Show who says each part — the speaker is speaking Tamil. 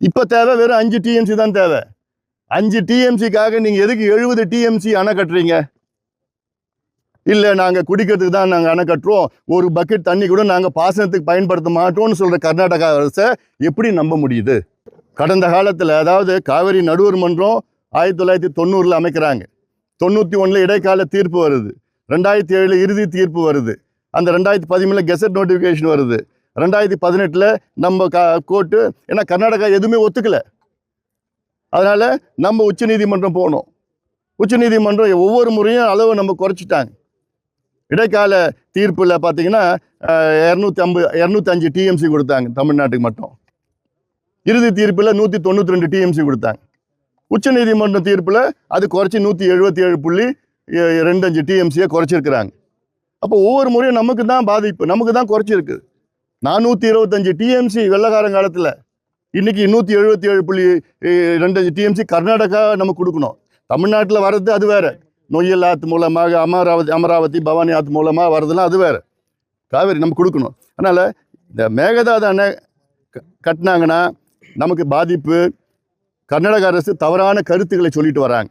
Speaker 1: இப்போ தேவை வெறும் 5 டிஎம்சி தான் தேவை. 5 டிஎம்சிக்காக நீங்கள் எதுக்கு 70 டிஎம்சி அணை கட்டுறீங்க? இல்லை நாங்கள் குடிக்கிறதுக்கு தான் நாங்கள் அணை கட்டுறோம், ஒரு பக்கெட் தண்ணி கூட நாங்கள் பாசனத்துக்கு பயன்படுத்த மாட்டோம்னு சொல்கிற கர்நாடகா அரசை எப்படி நம்ப முடியுது? கடந்த காலத்தில், அதாவது காவிரி நடுவர் மன்றம் 1990 அமைக்கிறாங்க, 91 இடைக்கால தீர்ப்பு வருது, 2007 இறுதி தீர்ப்பு வருது, அந்த 2013 கெசட் நோட்டிஃபிகேஷன் வருது, 2018 நம்ம கோர்ட்டு, ஏன்னா கர்நாடகா எதுவுமே ஒத்துக்கலை, அதனால் நம்ம உச்சநீதிமன்றம் போனோம். உச்சநீதிமன்றம் ஒவ்வொரு முறையும் அளவை நம்ம குறைச்சிட்டாங்க. இடைக்கால தீர்ப்பில் பார்த்தீங்கன்னா 205 டிஎம்சி கொடுத்தாங்க தமிழ்நாட்டுக்கு மட்டும். இறுதி தீர்ப்பில் 192 டிஎம்சி கொடுத்தாங்க. உச்சநீதிமன்ற தீர்ப்பில் அது குறைச்சி 177.25 டிஎம்சியை குறைச்சிருக்கிறாங்க. அப்போ ஒவ்வொரு முறையும் நமக்கு தான் பாதிப்பு, நமக்கு தான் குறைச்சிருக்கு. 425 டிஎம்சி வெள்ளக்காரங்காலத்தில், இன்னைக்கு 177.25 டிஎம்சி கர்நாடகா நம்ம கொடுக்கணும். தமிழ்நாட்டில் வர்றது அது வேற, நொய்யல் ஆற்று மூலமாக அமராவதி பவானி ஆற்று மூலமாக வர்றதுலாம் அது வேற. காவேரி நம்ம கொடுக்கணும். அதனால் இந்த மேகதாது அணை கட்டினாங்கன்னா நமக்கு பாதிப்பு. கர்நாடக அரசு தவறான கருத்துக்களை சொல்லிட்டு வராங்க.